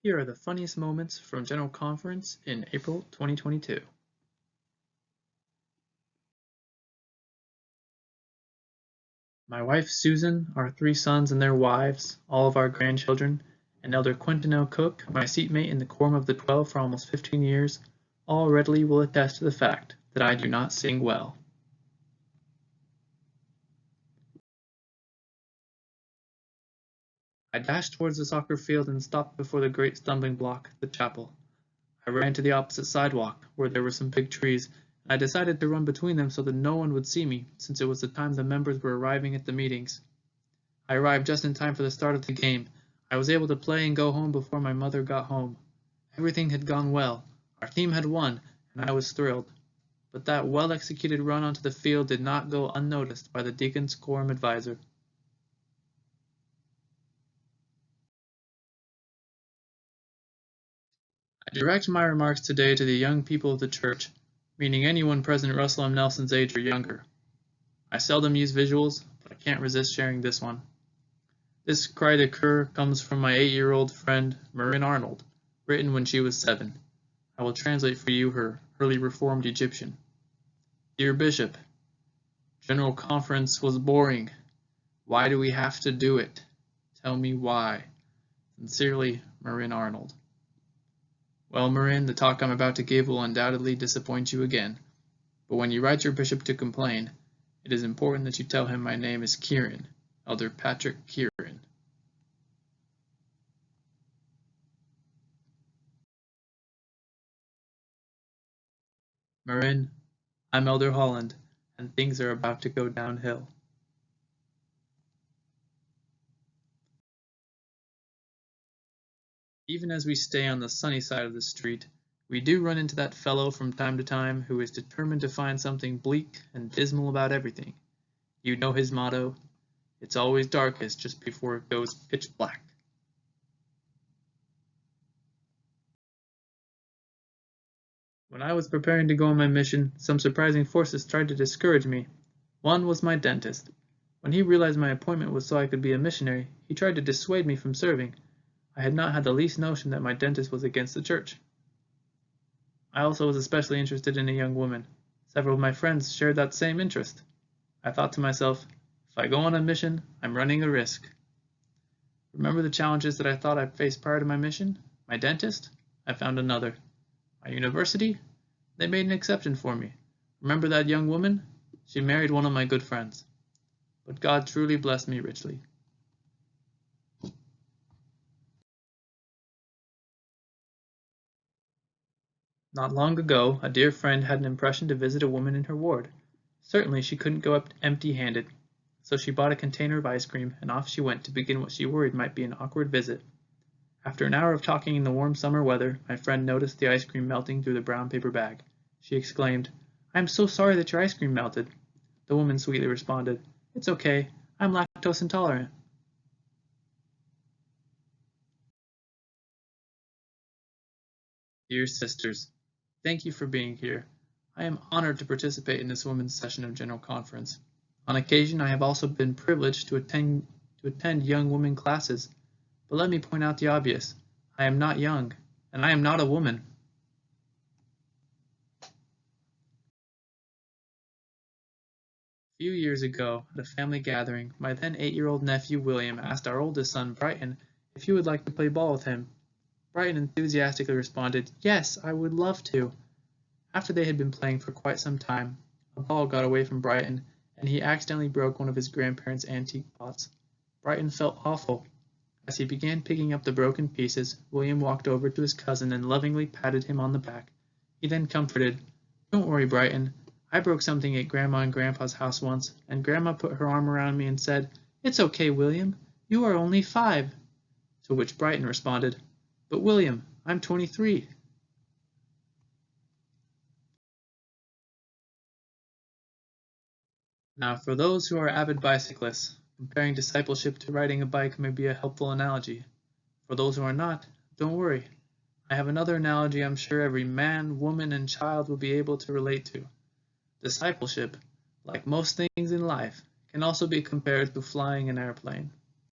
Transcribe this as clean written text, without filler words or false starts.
Here are the funniest moments from General Conference in April 2022. My wife Susan, our 3 sons and their wives, all of our grandchildren, and Elder Quentin L. Cook, my seatmate in the Quorum of the 12 for almost 15 years, all readily will attest to the fact that I do not sing well. I dashed towards the soccer field and stopped before the great stumbling block, the chapel. I ran to the opposite sidewalk, where there were some big trees, and I decided to run between them so that no one would see me, since it was the time the members were arriving at the meetings. I arrived just in time for the start of the game. I was able to play and go home before my mother got home. Everything had gone well. Our team had won, and I was thrilled. But that well-executed run onto the field did not go unnoticed by the Deacon's Quorum advisor. I direct my remarks today to the young people of the church, meaning anyone present Russell M. Nelson's age or younger. I seldom use visuals, but I can't resist sharing this one. This cri de coeur comes from my 8-year-old friend, Marin Arnold, written when she was 7. I will translate for you her early Reformed Egyptian. Dear Bishop, General Conference was boring. Why do we have to do it? Tell me why. Sincerely, Marin Arnold. Well, Marin, the talk I'm about to give will undoubtedly disappoint you again, but when you write your bishop to complain, it is important that you tell him my name is Kieran, Elder Patrick Kieran. Marin, I'm Elder Holland, and things are about to go downhill. Even as we stay on the sunny side of the street, we do run into that fellow from time to time who is determined to find something bleak and dismal about everything. You know his motto, it's always darkest just before it goes pitch black. When I was preparing to go on my mission, some surprising forces tried to discourage me. One was my dentist. When he realized my appointment was so I could be a missionary, he tried to dissuade me from serving. I had not had the least notion that my dentist was against the church. I also was especially interested in a young woman. Several of my friends shared that same interest. I thought to myself, if I go on a mission, I'm running a risk. Remember the challenges that I thought I'd faced prior to my mission? My dentist? I found another. My university? They made an exception for me. Remember that young woman? She married one of my good friends. But God truly blessed me richly. Not long ago, a dear friend had an impression to visit a woman in her ward. Certainly she couldn't go up empty-handed, so she bought a container of ice cream, and off she went to begin what she worried might be an awkward visit. After an hour of talking in the warm summer weather, my friend noticed the ice cream melting through the brown paper bag. She exclaimed, "I am so sorry that your ice cream melted." The woman sweetly responded, "It's okay, I'm lactose intolerant." Dear sisters, thank you for being here. I am honored to participate in this women's session of General Conference. On occasion, I have also been privileged to attend young women classes, but let me point out the obvious. I am not young, and I am not a woman. A few years ago, at a family gathering, my then 8-year-old nephew William asked our oldest son Brighton if he would like to play ball with him. Brighton enthusiastically responded, "Yes, I would love to." After they had been playing for quite some time, a ball got away from Brighton, and he accidentally broke one of his grandparents' antique pots. Brighton felt awful. As he began picking up the broken pieces, William walked over to his cousin and lovingly patted him on the back. He then comforted, "Don't worry, Brighton. I broke something at Grandma and Grandpa's house once, and Grandma put her arm around me and said, 'It's okay, William. You are only 5.'" To which Brighton responded, "But William, I'm 23." Now, for those who are avid bicyclists, comparing discipleship to riding a bike may be a helpful analogy. For those who are not, don't worry. I have another analogy I'm sure every man, woman, and child will be able to relate to. Discipleship, like most things in life, can also be compared to flying an airplane.